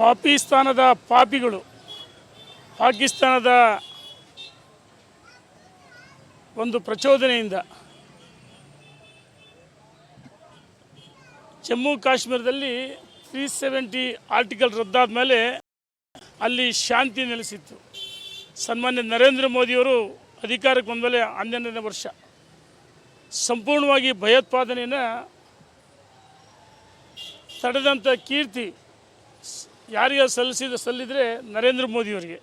ಪಾಕಿಸ್ತಾನದ ಪಾಪಿಗಳು ಪಾಕಿಸ್ತಾನದ ಒಂದು ಪ್ರಚೋದನೆಯಿಂದ ಜಮ್ಮು ಕಾಶ್ಮೀರದಲ್ಲಿ 370 ಆರ್ಟಿಕಲ್ ರದ್ದಾದ ಮೇಲೆ ಅಲ್ಲಿ ಶಾಂತಿ ನೆಲೆಸಿತ್ತು. ಸನ್ಮಾನ್ಯ ನರೇಂದ್ರ ಮೋದಿಯವರು ಅಧಿಕಾರಕ್ಕೆ ಬಂದ ಮೇಲೆ 12ನೇ ವರ್ಷ ಸಂಪೂರ್ಣವಾಗಿ ಭಯೋತ್ಪಾದನೆಯನ್ನು ತಡೆದಂಥ ಕೀರ್ತಿ ಯಾರಿಗೆ ಸಲ್ಲಿದರೆ ನರೇಂದ್ರ ಮೋದಿಯವರಿಗೆ.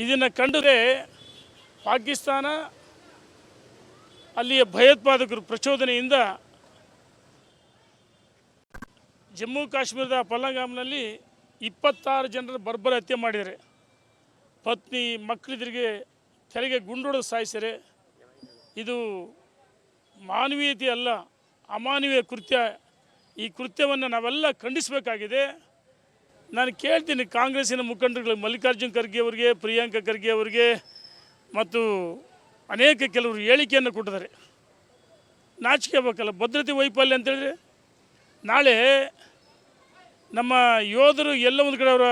ಇದನ್ನು ಕಂಡರೆ ಪಾಕಿಸ್ತಾನ ಅಲ್ಲಿಯ ಭಯೋತ್ಪಾದಕರು ಪ್ರಚೋದನೆಯಿಂದ ಜಮ್ಮು ಕಾಶ್ಮೀರದ ಪಹಲ್ಗಾಮ್ನಲ್ಲಿ 26 ಜನರ ಬರ್ಬರ ಹತ್ಯೆ ಮಾಡಿದ್ದಾರೆ. ಪತ್ನಿ ಮಕ್ಕಳಿದ್ರಿಗೆ ಕೆಳಗೆ ಗುಂಡೊಡೆದು ಸಾಯಿಸಿದರೆ. ಇದು ಮಾನವೀಯತೆ ಅಲ್ಲ, ಅಮಾನವೀಯ ಕೃತ್ಯ. ಈ ಕೃತ್ಯವನ್ನು ನಾವೆಲ್ಲ ಖಂಡಿಸಬೇಕಾಗಿದೆ. ನಾನು ಕೇಳ್ತೀನಿ ಕಾಂಗ್ರೆಸ್ಸಿನ ಮುಖಂಡರುಗಳು, ಮಲ್ಲಿಕಾರ್ಜುನ್ ಖರ್ಗೆ ಅವರಿಗೆ, ಪ್ರಿಯಾಂಕಾ ಖರ್ಗೆ ಅವರಿಗೆ ಮತ್ತು ಅನೇಕ ಕೆಲವರು ಹೇಳಿಕೆಯನ್ನು ಕೊಟ್ಟಿದ್ದಾರೆ. ನಾಚಿಕೆ ಆಗಬೇಕಲ್ಲ. ಭದ್ರತೆ ವೈಫಲ್ಯ ಅಂತೇಳಿದ್ರೆ ನಾಳೆ ನಮ್ಮ ಯೋಧರು ಎಲ್ಲ ಒಂದು ಕಡೆ ಅವರ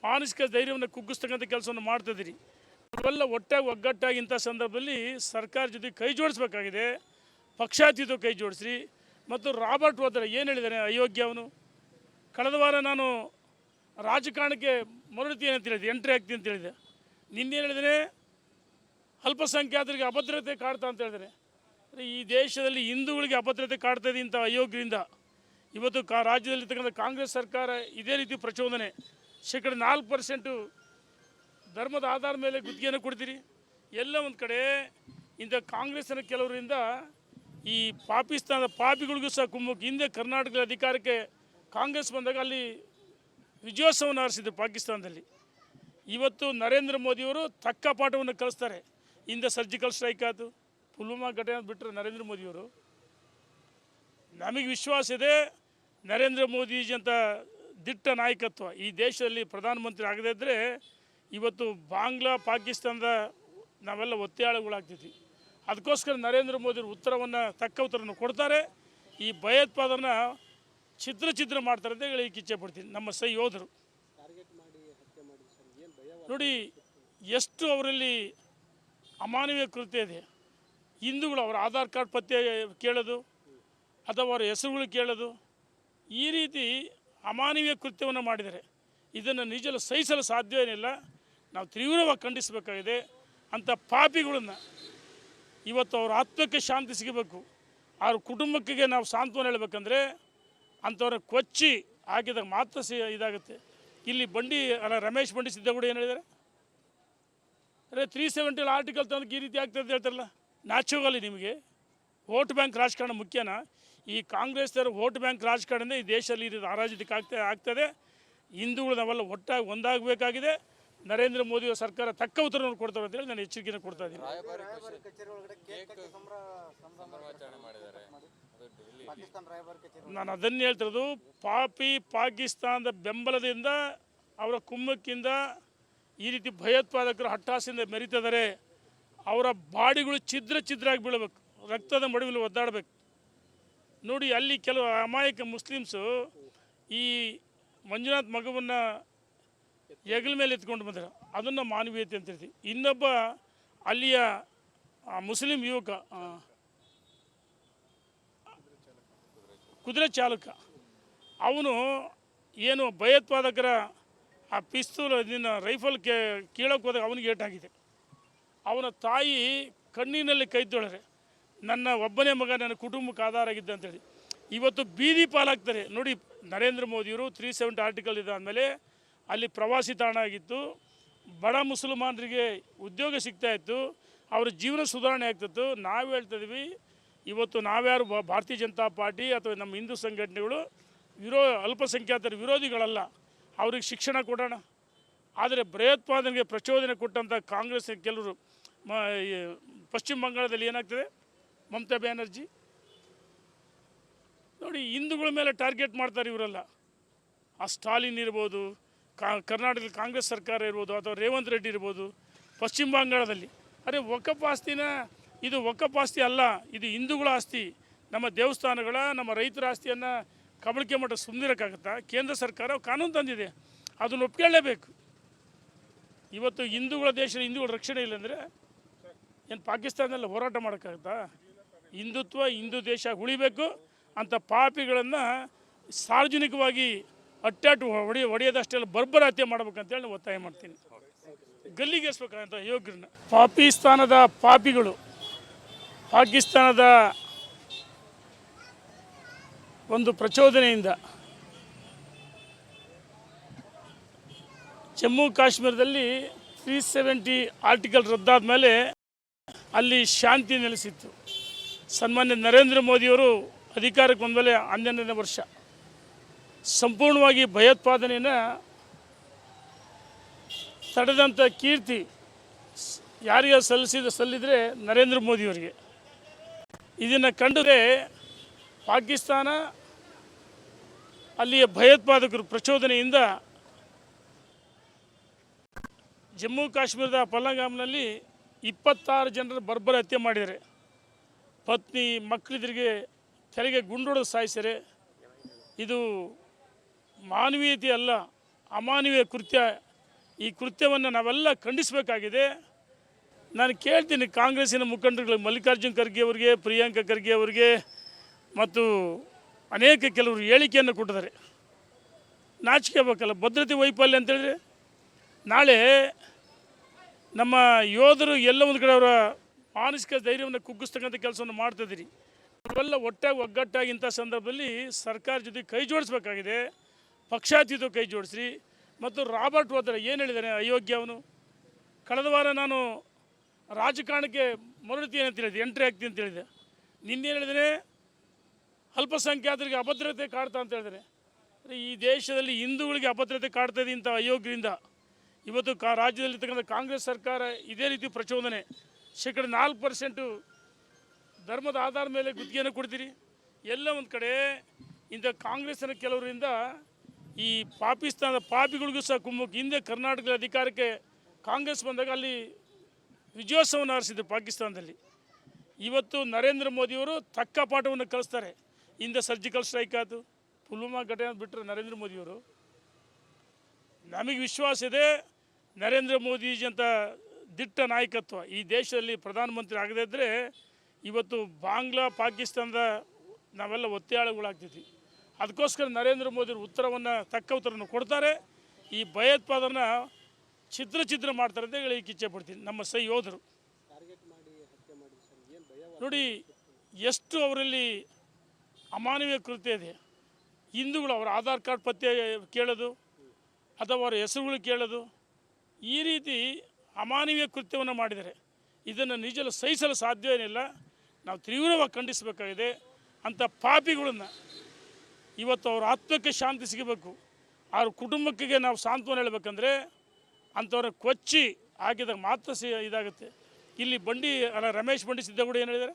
ಮಾನಸಿಕ ಧೈರ್ಯವನ್ನು ಕುಗ್ಗಿಸ್ತಕ್ಕಂಥ ಕೆಲಸವನ್ನು ಮಾಡ್ತಾಯಿದ್ದೀರಿ. ಅವೆಲ್ಲ ಒಗ್ಗಟ್ಟಾಗಿ ಇಂಥ ಸಂದರ್ಭದಲ್ಲಿ ಸರ್ಕಾರ ಜೊತೆ ಕೈ ಜೋಡಿಸ್ಬೇಕಾಗಿದೆ. ಪಕ್ಷಾತೀತ ಕೈ ಜೋಡಿಸ್ರಿ. ಮತ್ತು ರಾಬರ್ಟ್ ವಾದ್ರಾ ಏನು ಹೇಳಿದ್ದಾನೆ, ಅಯೋಗ್ಯ ಅವನು. ಕಳೆದ ವಾರ ನಾನು ರಾಜಕಾರಣಕ್ಕೆ ಮರಳುತ್ತೀನಿ ಅಂತ ಹೇಳಿದೆ, ಎಂಟ್ರಿ ಆಗ್ತೀನಿ ಅಂತ ಹೇಳಿದೆ. ನಿನ್ನೇನು ಹೇಳಿದರೆ ಅಲ್ಪಸಂಖ್ಯಾತರಿಗೆ ಅಭದ್ರತೆ ಕಾಡ್ತಾ ಅಂತ ಹೇಳಿದರೆ. ಈ ದೇಶದಲ್ಲಿ ಹಿಂದೂಗಳಿಗೆ ಅಭದ್ರತೆ ಕಾಡ್ತಾಯಿದೆ ಇಂಥ ಅಯೋಗ್ಯರಿಂದ. ಇವತ್ತು ರಾಜ್ಯದಲ್ಲಿರ್ತಕ್ಕಂಥ ಕಾಂಗ್ರೆಸ್ ಸರ್ಕಾರ ಇದೇ ರೀತಿ ಪ್ರಚೋದನೆ. 4% ಧರ್ಮದ ಆಧಾರದ ಮೇಲೆ ಗುತ್ತಿಗೆಯನ್ನು ಕೊಡ್ತೀರಿ. ಎಲ್ಲ ಒಂದು ಕಡೆ ಇಂಥ ಕಾಂಗ್ರೆಸ್ಸಿನ ಕೆಲವರಿಂದ ಈ ಪಾಕಿಸ್ತಾನದ ಪಾಪಿಗಳಿಗೂ ಸಹ ಕುಮ್ಮುಖ. ಹಿಂದೆ ಕರ್ನಾಟಕದ ಅಧಿಕಾರಕ್ಕೆ ಕಾಂಗ್ರೆಸ್ ಬಂದಾಗ ಅಲ್ಲಿ ವಿಜಯೋತ್ಸವವನ್ನು ಆರಿಸಿದ್ರು ಪಾಕಿಸ್ತಾನದಲ್ಲಿ. ಇವತ್ತು ನರೇಂದ್ರ ಮೋದಿಯವರು ತಕ್ಕ ಪಾಠವನ್ನು ಕಲಿಸ್ತಾರೆ. ಹಿಂದೆ ಸರ್ಜಿಕಲ್ ಸ್ಟ್ರೈಕ್ ಆಯಿತು, ಪುಲ್ವಾಮಾ ಘಟನೆ ಬಿಟ್ಟರೆ ನರೇಂದ್ರ ಮೋದಿಯವರು. ನಮಗೆ ವಿಶ್ವಾಸ ಇದೆ ನರೇಂದ್ರ ಮೋದಿಜಿ ಅಂತ ದಿಟ್ಟ ನಾಯಕತ್ವ ಈ ದೇಶದಲ್ಲಿ ಪ್ರಧಾನಮಂತ್ರಿ ಆಗದೇ ಇದ್ದರೆ ಇವತ್ತು ಬಾಂಗ್ಲಾ ಪಾಕಿಸ್ತಾನದ ನಾವೆಲ್ಲ ಒತ್ತೆಯಾಳುಗಳಾಗ್ತಿದ್ವಿ. ಅದಕ್ಕೋಸ್ಕರ ನರೇಂದ್ರ ಮೋದಿಯವರು ತಕ್ಕ ಉತ್ತರವನ್ನು ಕೊಡ್ತಾರೆ. ಈ ಭಯೋತ್ಪಾದನ ಛಿದ್ರ ಮಾಡ್ತಾರೆ ಅಂತ ಹೇಳಿ ಇಚ್ಛೆ ಪಡ್ತೀನಿ. ನಮ್ಮ ಯೋಧರು ನೋಡಿ ಎಷ್ಟು ಅವರಲ್ಲಿ ಅಮಾನವೀಯ ಕೃತ್ಯ ಇದೆ. ಹಿಂದೂಗಳು ಅವರ ಆಧಾರ್ ಕಾರ್ಡ್ ಪತ್ತೆ ಕೇಳೋದು ಅಥವಾ ಅವರ ಹೆಸರುಗಳು ಕೇಳೋದು, ಈ ರೀತಿ ಅಮಾನವೀಯ ಕೃತ್ಯವನ್ನು ಮಾಡಿದ್ದಾರೆ. ಇದನ್ನು ನಿಜಲು ಸಹಿಸಲು ಸಾಧ್ಯವೇನಿಲ್ಲ. ನಾವು ತೀವ್ರವಾಗಿ ಖಂಡಿಸಬೇಕಾಗಿದೆ. ಅಂಥ ಪಾಪಿಗಳನ್ನು ಇವತ್ತು ಅವ್ರ ಆತ್ಮಕ್ಕೆ ಶಾಂತಿ ಸಿಗಬೇಕು. ಅವ್ರ ಕುಟುಂಬಕ್ಕೆ ನಾವು ಸಾಂತ್ವನ ಹೇಳಬೇಕಂದ್ರೆ ಅಂಥವ್ರ ಕೊಚ್ಚಿ ಹಾಕಿದಾಗ ಮಾತ್ರ ಇದಾಗುತ್ತೆ. ಇಲ್ಲಿ ರಮೇಶ್ ಬಂಡಿ ಸಿದ್ದೇಗೌಡ ಏನು ಹೇಳಿದ್ದಾರೆ, 370 ಆರ್ಟಿಕಲ್ ತಂದಕ್ಕೆ ಈ ರೀತಿ ಆಗ್ತದೆ ಅಂತ ಹೇಳ್ತಾರಲ್ಲ. ನಾಚೋಗಲ್ಲಿ ನಿಮಗೆ. ವೋಟ್ ಬ್ಯಾಂಕ್ ರಾಜಕಾರಣ ಮುಖ್ಯನಾ? ಈ ಕಾಂಗ್ರೆಸ್ನವರು ವೋಟ್ ಬ್ಯಾಂಕ್ ರಾಜಕಾರಣದಿಂದ ಈ ದೇಶದಲ್ಲಿ ಇದು ಅರಾಜಕತೆ ಆಗ್ತದೆ. ಹಿಂದೂಗಳು ನಾವೆಲ್ಲ ಒಟ್ಟಾಗಿ ಒಂದಾಗಬೇಕಾಗಿದೆ. ನರೇಂದ್ರ ಮೋದಿ ಸರ್ಕಾರ ತಕ್ಕ ಉತ್ತರವನ್ನು ಕೊಡ್ತಾರೆ ಅಂತೇಳಿ ನಾನು ಎಚ್ಚರಿಕೆಯನ್ನು ಕೊಡ್ತಾ ಇದ್ದೀನಿ. ನಾನು ಅದನ್ನು ಹೇಳ್ತಿರೋದು, ಪಾಕಿಸ್ತಾನದ ಬೆಂಬಲದಿಂದ ಅವರ ಕುಮ್ಮಕ್ಕಿಂದ ಈ ರೀತಿ ಭಯೋತ್ಪಾದಕರು ಹಟ್ಟಾಸೆಯಿಂದ ಮೆರೀತಿದ್ದಾರೆ. ಅವರ ಬಾಡಿಗಳು ಛಿದ್ರ ಬೀಳಬೇಕು, ರಕ್ತದ ಮಡುವಿನಲ್ಲಿ ಒದ್ದಾಡಬೇಕು. ನೋಡಿ, ಅಲ್ಲಿ ಕೆಲವು ಅಮಾಯಕ ಮುಸ್ಲಿಮ್ಸು ಈ ಮಂಜುನಾಥ್ ಮಗುವನ್ನು ಹೆಗಲ ಮೇಲೆ ಎತ್ಕೊಂಡು ಬಂದರು. ಅದನ್ನು ಮಾನವೀಯತೆ ಅಂತ ಹೇಳ್ತೀವಿ. ಇನ್ನೊಬ್ಬ ಅಲ್ಲಿಯ ಮುಸ್ಲಿಂ ಯುವಕ ಕುದುರೆ ಚಾಲಕ, ಅವನು ಏನು ಭಯೋತ್ಪಾದಕರ ಆ ಪಿಸ್ತೂಲ್ ರೈಫಲ್ ಕೀಳಕ್ಕೆ ಹೋದಾಗ ಅವನಿಗೆ ಏಟಾಗಿದೆ. ಅವನ ತಾಯಿ ಕಣ್ಣಿನಲ್ಲಿ ಕೈ ತೊಳೆರೆ, ನನ್ನ ಒಬ್ಬನೇ ಮಗ ನನ್ನ ಕುಟುಂಬಕ್ಕೆ ಆಧಾರ ಆಗಿದ್ದ ಅಂತೇಳಿ ಇವತ್ತು ಬೀದಿ ಪಾಲಾಗ್ತಾರೆ. ನೋಡಿ, ನರೇಂದ್ರ ಮೋದಿಯವರು 370 ಆರ್ಟಿಕಲ್ ಇದಾದಮೇಲೆ ಅಲ್ಲಿ ಪ್ರವಾಸಿ ತಾಣ ಆಗಿತ್ತು. ಬಡ ಮುಸಲ್ಮಾನರಿಗೆ ಉದ್ಯೋಗ ಸಿಗ್ತಾಯಿತ್ತು, ಅವರ ಜೀವನ ಸುಧಾರಣೆ ಆಗ್ತಿತ್ತು. ನಾವು ಹೇಳ್ತಾಯಿದ್ವಿ, ಇವತ್ತು ನಾವ್ಯಾರು ಭಾರತೀಯ ಜನತಾ ಪಾರ್ಟಿ ಅಥವಾ ನಮ್ಮ ಹಿಂದೂ ಸಂಘಟನೆಗಳು ಅಲ್ಪಸಂಖ್ಯಾತರ ವಿರೋಧಿಗಳಲ್ಲ. ಅವ್ರಿಗೆ ಶಿಕ್ಷಣ ಕೊಡೋಣ. ಆದರೆ ಭಯೋತ್ಪಾದನೆಗೆ ಪ್ರಚೋದನೆ ಕೊಟ್ಟಂಥ ಕಾಂಗ್ರೆಸ್ ಕೆಲವರು ಪಶ್ಚಿಮ ಬಂಗಾಳದಲ್ಲಿ ಏನಾಗ್ತದೆ, ಮಮತಾ ಬ್ಯಾನರ್ಜಿ ನೋಡಿ ಹಿಂದೂಗಳ ಮೇಲೆ ಟಾರ್ಗೆಟ್ ಮಾಡ್ತಾರೆ ಇವರೆಲ್ಲ. ಆ ಸ್ಟಾಲಿನ್ ಇರ್ಬೋದು, ಕರ್ನಾಟಕದಲ್ಲಿ ಕಾಂಗ್ರೆಸ್ ಸರ್ಕಾರ ಇರ್ಬೋದು, ಅಥವಾ ರೇವಂತ್ ರೆಡ್ಡಿ ಇರ್ಬೋದು. ಪಶ್ಚಿಮ ಬಂಗಾಳದಲ್ಲಿ ವಕಫ್ ಆಸ್ತಿನ, ಇದು ವಕಫ್ ಆಸ್ತಿ ಅಲ್ಲ, ಇದು ಹಿಂದೂಗಳ ಆಸ್ತಿ. ನಮ್ಮ ದೇವಸ್ಥಾನಗಳ, ನಮ್ಮ ರೈತರ ಆಸ್ತಿಯನ್ನು ಕಬಳಿಕೆ ಮಟ್ಟ ಸುಮ್ಮನಿರೋಕ್ಕಾಗುತ್ತಾ? ಕೇಂದ್ರ ಸರ್ಕಾರ ಕಾನೂನು ತಂದಿದೆ, ಅದನ್ನು ಒಪ್ಕೊಳ್ಳೇಬೇಕು. ಇವತ್ತು ಹಿಂದೂಗಳ ದೇಶದ ಹಿಂದೂಗಳ ರಕ್ಷಣೆ ಇಲ್ಲಂದರೆ ಏನು ಪಾಕಿಸ್ತಾನದಲ್ಲಿ ಹೋರಾಟ ಮಾಡೋಕ್ಕಾಗುತ್ತಾ? ಹಿಂದುತ್ವ, ಹಿಂದೂ ದೇಶ ಉಳಿಬೇಕು ಅಂತ ಪಾಪಿಗಳನ್ನು ಸಾರ್ವಜನಿಕವಾಗಿ ಅಟ್ಟಾಟು ಹೊಡೆಯೋದಷ್ಟೆಲ್ಲ ಬರ್ಬರ ಹತ್ಯೆ ಮಾಡ್ಬೇಕಂತೇಳಿ ನಾನು ಒತ್ತಾಯ ಮಾಡ್ತೀನಿ. ಗಲ್ಲಿಗೇರಿಸ್ಬೇಕಂತ ಯೋಗ್ಯರನ್ನ. ಪಾಕಿಸ್ತಾನದ ಪಾಪಿಗಳು ಪಾಕಿಸ್ತಾನದ ಒಂದು ಪ್ರಚೋದನೆಯಿಂದ ಜಮ್ಮು ಕಾಶ್ಮೀರದಲ್ಲಿ 370 ಆರ್ಟಿಕಲ್ ರದ್ದಾದ ಮೇಲೆ ಅಲ್ಲಿ ಶಾಂತಿ ನೆಲೆಸಿತ್ತು. ಸನ್ಮಾನ್ಯ ನರೇಂದ್ರ ಮೋದಿಯವರು ಅಧಿಕಾರಕ್ಕೆ ಬಂದ ಮೇಲೆ 12ನೇ ವರ್ಷ ಸಂಪೂರ್ಣವಾಗಿ ಭಯೋತ್ಪಾದನೆಯನ್ನು ತಡೆದಂಥ ಕೀರ್ತಿ ಯಾರಿಗೆ ಸಲ್ಲಿದರೆ ನರೇಂದ್ರ ಮೋದಿಯವರಿಗೆ. ಇದನ್ನು ಕಂಡರೆ ಪಾಕಿಸ್ತಾನ ಅಲ್ಲಿಯ ಭಯೋತ್ಪಾದಕರು ಪ್ರಚೋದನೆಯಿಂದ ಜಮ್ಮು ಕಾಶ್ಮೀರದ ಪಹಲ್ಗಾಮ್ನಲ್ಲಿ 26 ಜನರ ಬರ್ಬರ ಹತ್ಯೆ ಮಾಡಿದ್ದಾರೆ. ಪತ್ನಿ ಮಕ್ಕಳಿದ್ರಿಗೆ ತೆರೆಗೆ ಗುಂಡೊಡೆದು ಸಾಯಿಸಿದರೆ ಇದು ಮಾನವೀಯತೆ ಅಲ್ಲ, ಅಮಾನವೀಯ ಕೃತ್ಯ. ಈ ಕೃತ್ಯವನ್ನು ನಾವೆಲ್ಲ ಖಂಡಿಸಬೇಕಾಗಿದೆ. ನಾನು ಕೇಳ್ತೀನಿ ಕಾಂಗ್ರೆಸ್ಸಿನ ಮುಖಂಡರುಗಳಿಗೆ, ಮಲ್ಲಿಕಾರ್ಜುನ್ ಖರ್ಗೆ ಅವರಿಗೆ, ಪ್ರಿಯಾಂಕಾ ಖರ್ಗೆ ಅವರಿಗೆ ಮತ್ತು ಅನೇಕ ಕೆಲವರು ಹೇಳಿಕೆಯನ್ನು ಕೊಟ್ಟಿದ್ದಾರೆ. ನಾಚಿಕೆ ಆಗಬೇಕಲ್ಲ. ಭದ್ರತೆ ವೈಫಲ್ಯ ಅಂತೇಳಿದ್ರೆ ನಾಳೆ ನಮ್ಮ ಯೋಧರು ಎಲ್ಲ ಒಂದು ಕಡೆ ಅವರ ಮಾನಸಿಕ ಧೈರ್ಯವನ್ನು ಕುಗ್ಗಿಸ್ತಕ್ಕಂಥ ಕೆಲಸವನ್ನು ಮಾಡ್ತಾಯಿದ್ದೀರಿ. ನಾವೆಲ್ಲ ಒಟ್ಟಾಗಿ ಒಗ್ಗಟ್ಟಾಗಿ ಇಂಥ ಸಂದರ್ಭದಲ್ಲಿ ಸರ್ಕಾರ ಜೊತೆ ಕೈ ಜೋಡಿಸ್ಬೇಕಾಗಿದೆ. ಪಕ್ಷಾತೀತ ಕೈ ಜೋಡಿಸ್ರಿ. ಮತ್ತು ರಾಬರ್ಟ್ ವಾದ್ರಾ ಏನು ಹೇಳಿದ್ದಾನೆ? ಅಯೋಗ್ಯ ಅವನು. ಕಳೆದ ವಾರ ನಾನು ರಾಜಕಾರಣಕ್ಕೆ ಮರಳುತ್ತೀನಿ ಅಂತ ಹೇಳಿದೆ, ಎಂಟ್ರಿ ಆಗ್ತೀನಿ ಅಂತ ಹೇಳಿದೆ. ನಿನ್ನೇನು ಹೇಳಿದ್ದೇನೆ? ಅಲ್ಪಸಂಖ್ಯಾತರಿಗೆ ಅಭದ್ರತೆ ಕಾಡ್ತಾ ಅಂತ ಹೇಳಿದ್ದೇನೆ. ಈ ದೇಶದಲ್ಲಿ ಹಿಂದೂಗಳಿಗೆ ಅಭದ್ರತೆ ಕಾಡ್ತಾಯಿದೆ ಇಂಥ ಅಯೋಗ್ಯರಿಂದ. ಇವತ್ತು ರಾಜ್ಯದಲ್ಲಿರ್ತಕ್ಕಂಥ ಕಾಂಗ್ರೆಸ್ ಸರ್ಕಾರ ಇದೇ ರೀತಿ ಪ್ರಚೋದನೆ. 4% ಧರ್ಮದ ಆಧಾರದ ಮೇಲೆ ಗುತ್ತಿಗೆಯನ್ನು ಕೊಡ್ತೀರಿ. ಎಲ್ಲ ಒಂದು ಕಡೆ ಇಂಥ ಕಾಂಗ್ರೆಸ್ಸಿನ ಕೆಲವರಿಂದ ಈ ಪಾಕಿಸ್ತಾನದ ಪಾಪಿಗಳಿಗೂ ಸಹ ಕುಮ್ಮಕ್ಕೆ. ಹಿಂದೆ ಕರ್ನಾಟಕದ ಅಧಿಕಾರಕ್ಕೆ ಕಾಂಗ್ರೆಸ್ ಬಂದಾಗ ಅಲ್ಲಿ ವಿಜಯೋತ್ಸವವನ್ನು ಆರಿಸಿದ್ರು ಪಾಕಿಸ್ತಾನದಲ್ಲಿ. ಇವತ್ತು ನರೇಂದ್ರ ಮೋದಿಯವರು ತಕ್ಕ ಪಾಠವನ್ನು ಕಲಿಸ್ತಾರೆ. ಹಿಂದೆ ಸರ್ಜಿಕಲ್ ಸ್ಟ್ರೈಕ್ ಆಯಿತು, ಪುಲ್ವಾಮಾ ಘಟನೆ ಬಿಟ್ಟರೆ ನರೇಂದ್ರ ಮೋದಿಯವರು. ನಮಗೆ ವಿಶ್ವಾಸ ಇದೆ ನರೇಂದ್ರ ಮೋದಿಜಿ ಅಂತ ದಿಟ್ಟ ನಾಯಕತ್ವ ಈ ದೇಶದಲ್ಲಿ ಪ್ರಧಾನಮಂತ್ರಿ ಆಗದೇ ಇದ್ದರೆ ಇವತ್ತು ಬಾಂಗ್ಲಾ ಪಾಕಿಸ್ತಾನದ ನಾವೆಲ್ಲ ಒತ್ತೆಯಾಳುಗಳಾಗ್ತಿದ್ವಿ. ಅದಕ್ಕೋಸ್ಕರ ನರೇಂದ್ರ ಮೋದಿಯವರು ತಕ್ಕ ಉತ್ತರವನ್ನು ಕೊಡ್ತಾರೆ. ಈ ಭಯೋತ್ಪಾದನ ಛಿದ್ರ ಮಾಡ್ತಾರೆ ಅಂತ ಹೇಳಿ ಇಚ್ಛೆ ಪಡ್ತೀನಿ. ನಮ್ಮ ಯೋಧರು ನೋಡಿ ಎಷ್ಟು ಅವರಲ್ಲಿ ಅಮಾನವೀಯ ಕೃತ್ಯ ಇದೆ. ಹಿಂದೂಗಳು ಅವರ ಆಧಾರ್ ಕಾರ್ಡ್ ಪತ್ತೆ ಕೇಳೋದು ಅಥವಾ ಅವರ ಹೆಸರುಗಳು ಕೇಳೋದು, ಈ ರೀತಿ ಅಮಾನವೀಯ ಕೃತ್ಯವನ್ನು ಮಾಡಿದ್ದಾರೆ. ಇದನ್ನು ನಿಜಲು ಸಹಿಸಲು ಸಾಧ್ಯವೇನಿಲ್ಲ. ನಾವು ತೀವ್ರವಾಗಿ ಖಂಡಿಸಬೇಕಾಗಿದೆ. ಅಂಥ ಪಾಪಿಗಳನ್ನು ಇವತ್ತು ಅವ್ರ ಆತ್ಮಕ್ಕೆ ಶಾಂತಿ ಸಿಗಬೇಕು. ಅವ್ರ ಕುಟುಂಬಕ್ಕೆ ನಾವು ಸಾಂತ್ವನ ಹೇಳಬೇಕಂದ್ರೆ ಅಂಥವ್ರ ಕೊಚ್ಚಿ ಹಾಕಿದಾಗ ಮಾತ್ರ ಇದಾಗುತ್ತೆ. ಇಲ್ಲಿ ರಮೇಶ್ ಬಂಡಿ ಸಿದ್ದೇಗೌಡ ಏನು ಹೇಳಿದ್ದಾರೆ?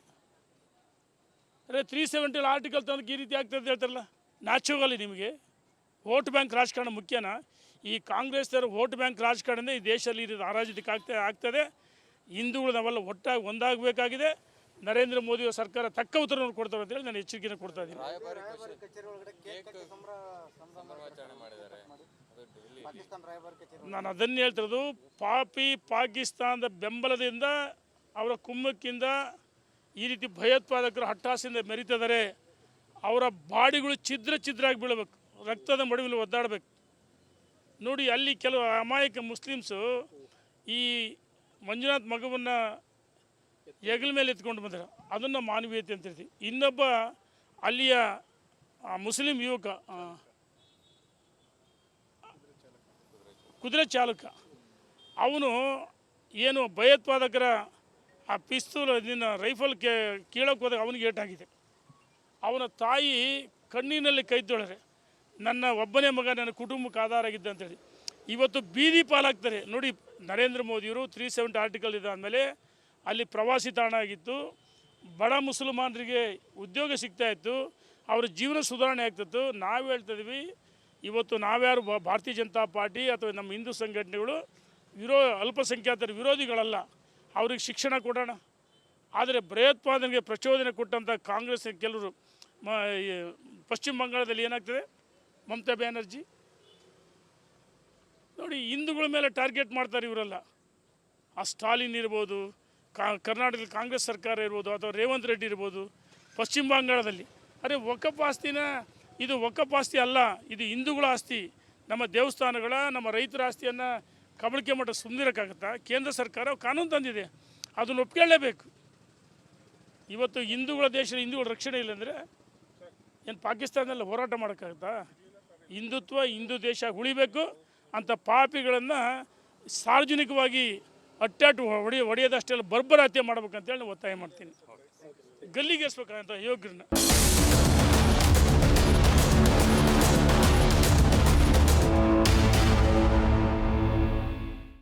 370 ಆರ್ಟಿಕಲ್ ತಂದಕ್ಕೆ ಈ ರೀತಿ ಆಗ್ತದೆ ಅಂತ ಹೇಳ್ತಾರಲ್ಲ. ನಾಚೋಗಲ್ಲ ನಿಮಗೆ? ವೋಟ್ ಬ್ಯಾಂಕ್ ರಾಜಕಾರಣ ಮುಖ್ಯನಾ? ಈ ಕಾಂಗ್ರೆಸ್ನವರು ವೋಟ್ ಬ್ಯಾಂಕ್ ರಾಜಕಾರಣದಿಂದ ಈ ದೇಶದಲ್ಲಿ ಇದು ಅರಾಜಕತೆ ಆಗ್ತದೆ. ಹಿಂದೂಗಳು ನಾವೆಲ್ಲ ಒಟ್ಟಾಗಿ ಒಂದಾಗಬೇಕಾಗಿದೆ. ನರೇಂದ್ರ ಮೋದಿಯವರ ಸರ್ಕಾರ ತಕ್ಕ ಉತ್ತರವನ್ನು ಕೊಡ್ತಾರೆ ಅಂತೇಳಿ ನಾನು ಎಚ್ಚರಿಕೆಯನ್ನು ಕೊಡ್ತಾ ಇದ್ದೀನಿ. ನಾನು ಅದನ್ನು ಹೇಳ್ತಿರೋದು, ಪಾಕಿಸ್ತಾನದ ಬೆಂಬಲದಿಂದ ಅವರ ಕುಮ್ಮಕ್ಕಿಂದ ಈ ರೀತಿ ಭಯೋತ್ಪಾದಕರು ಹಟ್ಟಾಸೆಯಿಂದ ಮೆರೀತಿದ್ದಾರೆ. ಅವರ ಬಾಡಿಗಳು ಛಿದ್ರಾಗಿ ಬೀಳಬೇಕು, ರಕ್ತದ ಮಡುವಿನಲ್ಲಿ ಒದ್ದಾಡಬೇಕು. ನೋಡಿ ಅಲ್ಲಿ ಕೆಲವು ಅಮಾಯಕ ಮುಸ್ಲಿಮ್ಸು ಈ ಮಂಜುನಾಥ್ ಮಗುವನ್ನು ಹೆಗಲ ಮೇಲೆ ಎತ್ಕೊಂಡು ಬಂದರು. ಅದನ್ನು ಮಾನವೀಯತೆ ಅಂತ ಹೇಳ್ತೀವಿ. ಇನ್ನೊಬ್ಬ ಅಲ್ಲಿಯ ಮುಸ್ಲಿಂ ಯುವಕ ಕುದುರೆ ಚಾಲಕ, ಅವನು ಏನು ಭಯೋತ್ಪಾದಕರ ಆ ಪಿಸ್ತೂಲ್ ರೈಫಲ್ ಕೀಳಕ್ಕೆ ಹೋದಾಗ ಅವನಿಗೆ ಏಟಾಗಿದೆ. ಅವನ ತಾಯಿ ಕಣ್ಣಿನಲ್ಲಿ ಕೈ ತೊಳೆರೆ, ನನ್ನ ಒಬ್ಬನೇ ಮಗ ನನ್ನ ಕುಟುಂಬಕ್ಕೆ ಆಧಾರ ಆಗಿದ್ದ ಅಂತೇಳಿ ಇವತ್ತು ಬೀದಿ ಪಾಲಾಗ್ತಾರೆ. ನೋಡಿ ನರೇಂದ್ರ ಮೋದಿಯವರು 370 ಆರ್ಟಿಕಲ್ ಇದಾದಮೇಲೆ ಅಲ್ಲಿ ಪ್ರವಾಸಿ ತಾಣ ಆಗಿತ್ತು. ಬಡ ಮುಸಲ್ಮಾನರಿಗೆ ಉದ್ಯೋಗ ಸಿಗ್ತಾಯಿತ್ತು, ಅವ್ರ ಜೀವನ ಸುಧಾರಣೆ ಆಗ್ತಿತ್ತು. ನಾವು ಹೇಳ್ತಿದ್ವಿ ಇವತ್ತು ನಾವ್ಯಾರು ಭಾರತೀಯ ಜನತಾ ಪಾರ್ಟಿ ಅಥವಾ ನಮ್ಮ ಹಿಂದೂ ಸಂಘಟನೆಗಳು ಅಲ್ಪಸಂಖ್ಯಾತರ ವಿರೋಧಿಗಳಲ್ಲ. ಅವ್ರಿಗೆ ಶಿಕ್ಷಣ ಕೊಡೋಣ. ಆದರೆ ಭಯೋತ್ಪಾದನೆಗೆ ಪ್ರಚೋದನೆ ಕೊಟ್ಟಂಥ ಕಾಂಗ್ರೆಸ್ ಕೆಲವರು ಈ ಪಶ್ಚಿಮ ಬಂಗಾಳದಲ್ಲಿ ಏನಾಗ್ತದೆ, ಮಮತಾ ಬ್ಯಾನರ್ಜಿ ನೋಡಿ ಹಿಂದೂಗಳ ಮೇಲೆ ಟಾರ್ಗೆಟ್ ಮಾಡ್ತಾರೆ ಇವರೆಲ್ಲ. ಆ ಸ್ಟಾಲಿನ್ ಇರ್ಬೋದು, ಕರ್ನಾಟಕದಲ್ಲಿ ಕಾಂಗ್ರೆಸ್ ಸರ್ಕಾರ ಇರ್ಬೋದು, ಅಥವಾ ರೇವಂತ್ ರೆಡ್ಡಿ ಇರ್ಬೋದು. ಪಶ್ಚಿಮ ಬಂಗಾಳದಲ್ಲಿ ಅರೆ ವಕಫ್ ಆಸ್ತಿನ, ಇದು ವಕಫ್ ಆಸ್ತಿ ಅಲ್ಲ, ಇದು ಹಿಂದೂಗಳ ಆಸ್ತಿ, ನಮ್ಮ ದೇವಸ್ಥಾನಗಳ, ನಮ್ಮ ರೈತರ ಆಸ್ತಿಯನ್ನು ಕಬಳಿಕೆ ಮಟ್ಟ ಸುಮ್ಮನಿರೋಕ್ಕಾಗತ್ತಾ? ಕೇಂದ್ರ ಸರ್ಕಾರ ಕಾನೂನು ತಂದಿದೆ, ಅದನ್ನು ಒಪ್ಕೊಳ್ಳೇಬೇಕು. ಇವತ್ತು ಹಿಂದೂಗಳ ದೇಶದ ಹಿಂದೂಗಳ ರಕ್ಷಣೆ ಇಲ್ಲಂದರೆ ಏನು ಪಾಕಿಸ್ತಾನದಲ್ಲಿ ಹೋರಾಟ ಮಾಡೋಕ್ಕಾಗತ್ತಾ? ಹಿಂದುತ್ವ, ಹಿಂದೂ ದೇಶ ಉಳಿಬೇಕು ಅಂಥ ಪಾಪಿಗಳನ್ನು ಸಾರ್ವಜನಿಕವಾಗಿ ಅಟ್ಟಾಟು ಹೊಡೆಯೋದಷ್ಟೆಲ್ಲ ಬರ್ಬರ ಹತ್ಯೆ ಮಾಡ್ಬೇಕಂತೇಳಿ ನಾನು ಒತ್ತಾಯ ಮಾಡ್ತೀನಿ. ಗಲ್ಲಿಗೇರಿಸ್ಬೇಕಂತ ಯೋಗ್ಯರನ್ನ.